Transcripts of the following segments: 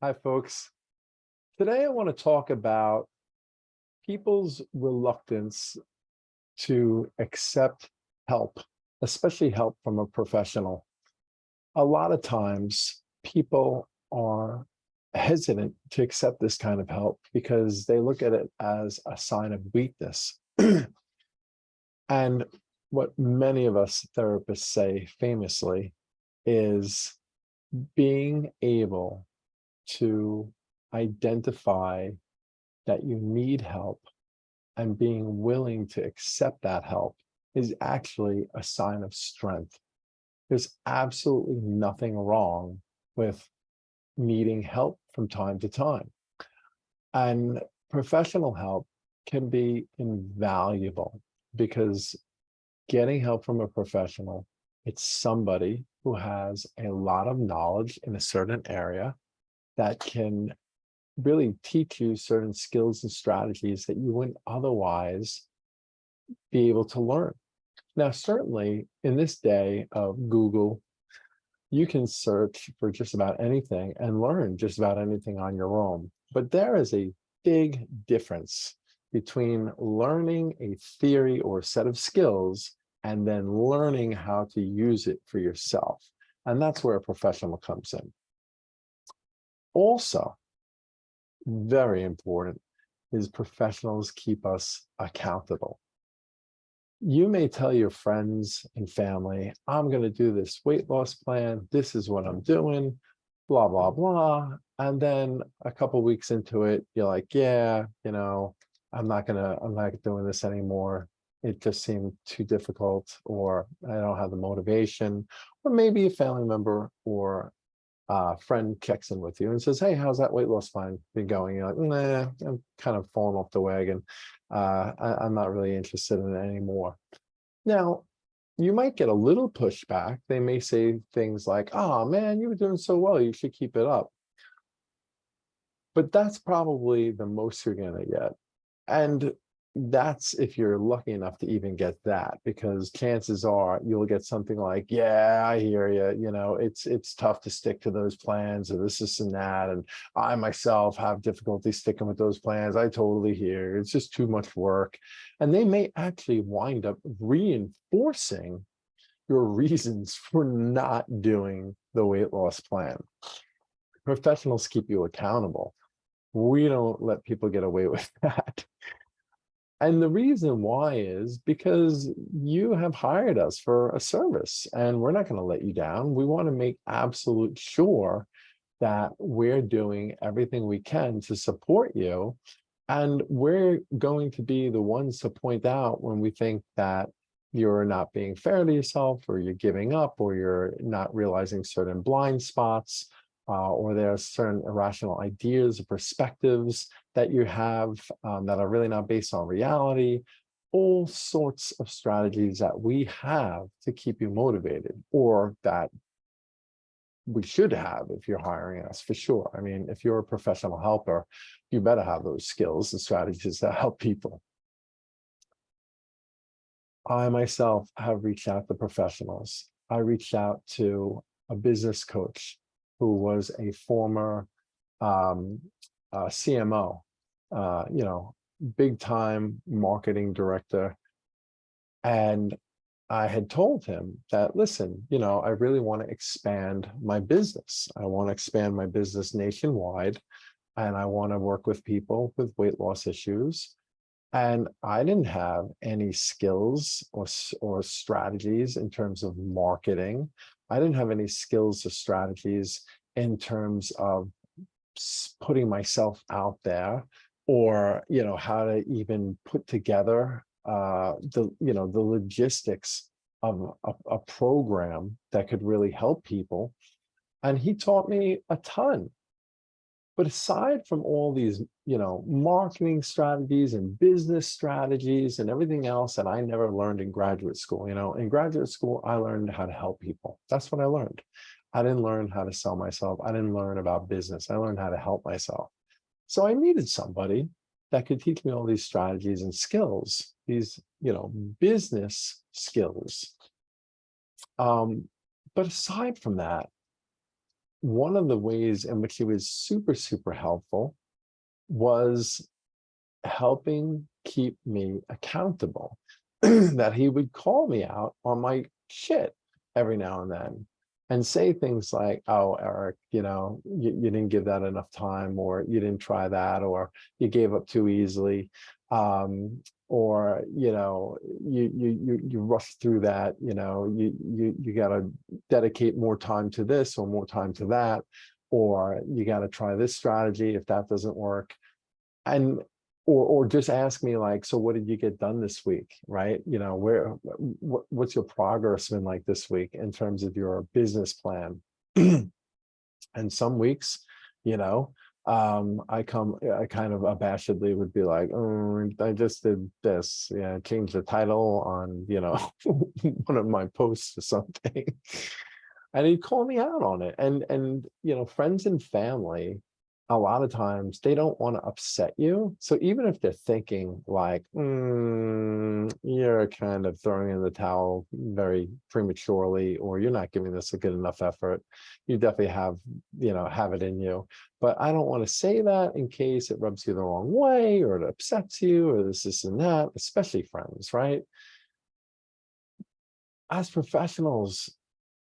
Hi, folks. Today, I want to talk about people's reluctance to accept help, especially help from a professional. A lot of times, people are hesitant to accept this kind of help because they look at it as a sign of weakness. And what many of us therapists say famously is being able to identify that you need help and being willing to accept that help is actually a sign of strength. There's absolutely nothing wrong with needing help from time to time. And professional help can be invaluable because getting help from a professional, it's somebody who has a lot of knowledge in a certain area that can really teach you certain skills and strategies that you wouldn't otherwise be able to learn. Now, certainly in this day of Google, you can search for just about anything and learn just about anything on your own. But there is a big difference between learning a theory or a set of skills and then learning how to use it for yourself. And that's where a professional comes in. Also, very important is professionals keep us accountable. You may tell your friends and family, I'm going to do this weight loss plan. This is what I'm doing, blah, blah, blah. And then a couple of weeks into it, you're like, yeah, I'm not doing this anymore. It just seemed too difficult, or I don't have the motivation, or maybe a family member or friend checks in with you and says, hey, how's that weight loss plan been going? You're like, nah, I'm kind of falling off the wagon. I'm not really interested in it anymore. Now, you might get a little pushback. They may say things like, oh man, you were doing so well, you should keep it up. But that's probably the most you're going to get. And that's if you're lucky enough to even get that, because chances are you'll get something like, yeah, I hear you, it's tough to stick to those plans, or this and that, and I myself have difficulty sticking with those plans. I totally hear it's just too much work. And they may actually wind up reinforcing your reasons for not doing the weight loss plan. Professionals keep you accountable. We don't let people get away with that. And the reason why is because you have hired us for a service and we're not going to let you down. We want to make absolute sure that we're doing everything we can to support you. And we're going to be the ones to point out when we think that you're not being fair to yourself, or you're giving up, or you're not realizing certain blind spots, or there are certain irrational ideas or perspectives that you have that are really not based on reality. All sorts of strategies that we have to keep you motivated, or that we should have if you're hiring us, for sure. I mean, if you're a professional helper, you better have those skills and strategies that help people. I myself have reached out to professionals. I reached out to a business coach who was a former CMO, big time marketing director. And I had told him that, listen, I really want to expand my business. I want to expand my business nationwide, and I want to work with people with weight loss issues. And I didn't have any skills or strategies in terms of marketing. I didn't have any skills or strategies in terms of putting myself out there, or how to even put together the logistics of a program that could really help people. And he taught me a ton. But aside from all these, marketing strategies and business strategies and everything else that I never learned in graduate school, in graduate school, I learned how to help people. That's what I learned. I didn't learn how to sell myself. I didn't learn about business. I learned how to help myself. So I needed somebody that could teach me all these strategies and skills, these, business skills. But aside from that, one of the ways in which he was super, super helpful was helping keep me accountable. That he would call me out on my shit every now and then and say things like, oh, Eric, you didn't give that enough time, or you didn't try that, or you gave up too easily, or you rushed through that, you got to dedicate more time to this or more time to that, or you got to try this strategy if that doesn't work. And or just ask me like, so what did you get done this week, right? What's your progress been like this week in terms of your business plan? And some weeks, I kind of abashedly would be like, oh, I just did this, yeah, change the title on, one of my posts or something. And he'd call me out on it. And friends and family, a lot of times they don't want to upset you. So even if they're thinking like, you're kind of throwing in the towel very prematurely, or you're not giving this a good enough effort, you definitely have it in you. But I don't want to say that in case it rubs you the wrong way, or it upsets you, or this and that, especially friends, right? As professionals,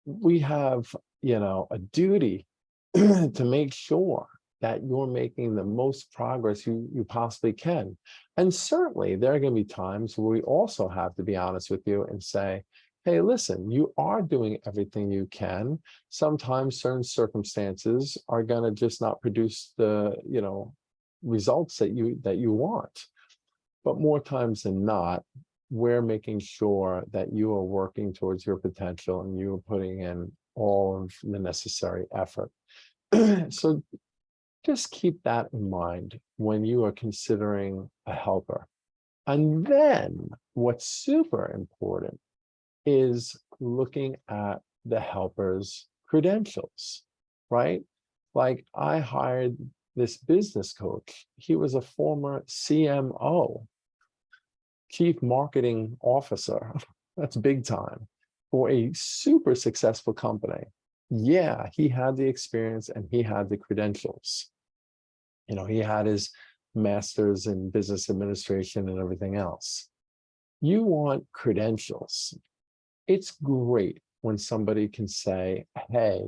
we have, a duty to make sure that you're making the most progress you possibly can. And certainly there are going to be times where we also have to be honest with you and say, hey, listen, you are doing everything you can. Sometimes certain circumstances are going to just not produce the, results that you want. But more times than not, we're making sure that you are working towards your potential and you are putting in all of the necessary effort. So just keep that in mind when you are considering a helper. And then what's super important is looking at the helper's credentials, right? Like I hired this business coach. He was a former CMO, Chief Marketing Officer. That's big time for a super successful company. Yeah, he had the experience and he had the credentials. He had his master's in business administration and everything else. You want credentials. It's great when somebody can say, hey,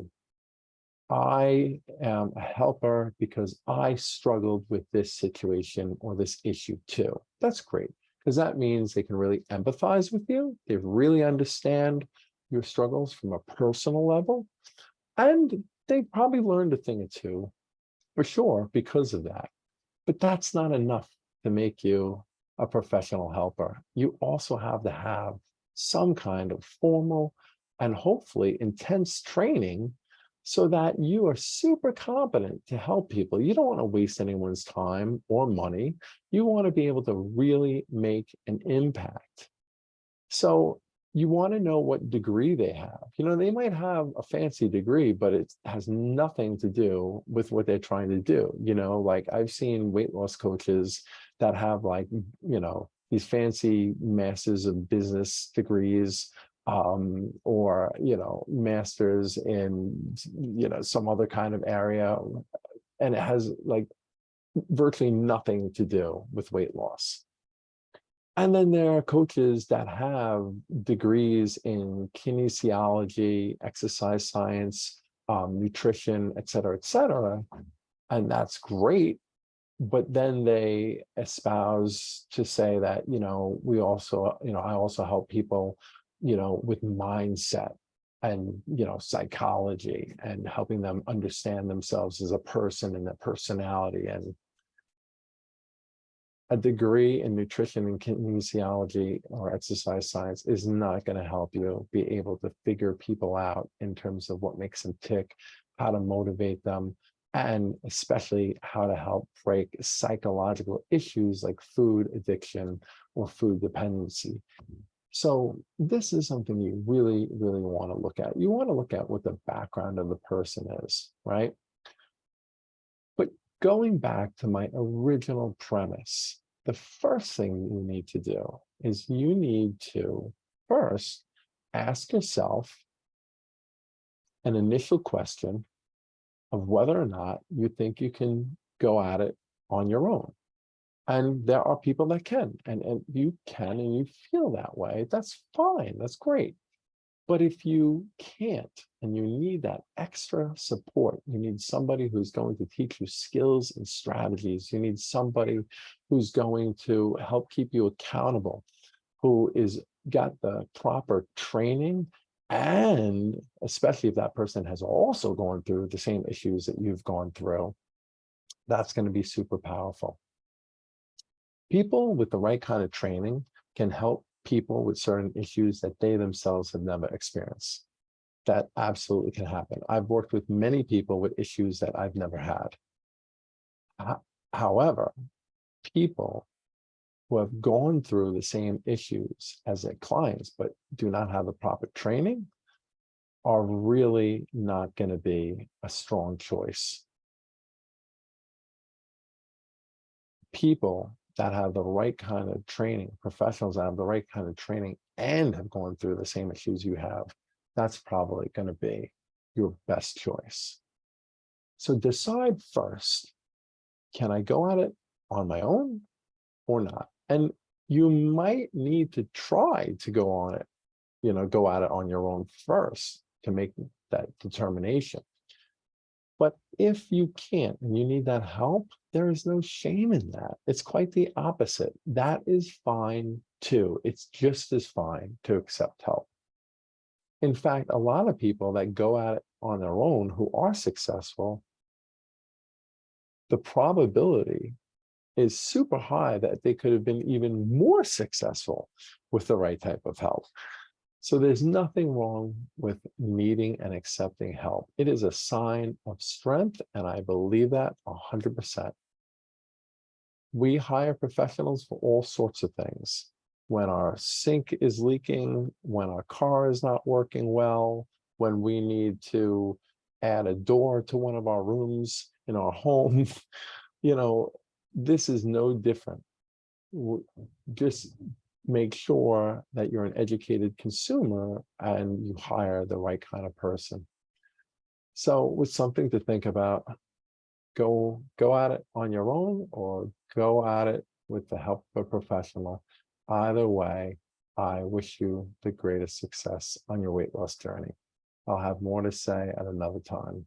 I am a helper because I struggled with this situation or this issue too. That's great, because that means they can really empathize with you. They really understand your struggles from a personal level. And they probably learned a thing or two, for sure, because of that. But that's not enough to make you a professional helper. You also have to have some kind of formal and hopefully intense training so that you are super competent to help people. You don't want to waste anyone's time or money. You want to be able to really make an impact. So you want to know what degree they have. They might have a fancy degree, but it has nothing to do with what they're trying to do. Like I've seen weight loss coaches that have these fancy masters of business degrees, or, masters in, some other kind of area. And it has like virtually nothing to do with weight loss. And then there are coaches that have degrees in kinesiology, exercise science, nutrition, et cetera, et cetera. And that's great. But then they espouse to say that, we also, I also help people, with mindset and, psychology, and helping them understand themselves as a person and their personality. And a degree in nutrition and kinesiology or exercise science is not going to help you be able to figure people out in terms of what makes them tick, how to motivate them, and especially how to help break psychological issues like food addiction or food dependency. So this is something you really, really want to look at. You want to look at what the background of the person is, right? But going back to my original premise, the first thing you need to do is you need to first ask yourself an initial question of whether or not you think you can go at it on your own. And there are people that can, and you can, and you feel that way. That's fine. That's great. But if you can't, and you need that extra support, you need somebody who's going to teach you skills and strategies. You need somebody who's going to help keep you accountable, who is got the proper training, and especially if that person has also gone through the same issues that you've gone through, that's going to be super powerful. People with the right kind of training can help people with certain issues that they themselves have never experienced. That absolutely can happen. I've worked with many people with issues that I've never had. However, people who have gone through the same issues as their clients, but do not have the proper training, are really not going to be a strong choice. People that have the right kind of training, professionals that have the right kind of training and have gone through the same issues you have, that's probably going to be your best choice. So decide first, can I go at it on my own or not? And you might need to try to go on it, go at it on your own first to make that determination. But if you can't and you need that help, there is no shame in that. It's quite the opposite. That is fine too. It's just as fine to accept help. In fact, a lot of people that go at it on their own who are successful, the probability is super high that they could have been even more successful with the right type of help. So there's nothing wrong with needing and accepting help. It is a sign of strength, and I believe that 100%. We hire professionals for all sorts of things. When our sink is leaking, when our car is not working well, when we need to add a door to one of our rooms in our home, this is no different. Just make sure that you're an educated consumer and you hire the right kind of person. So with something to think about, go at it on your own or go at it with the help of a professional. Either way, I wish you the greatest success on your weight loss journey. I'll have more to say at another time.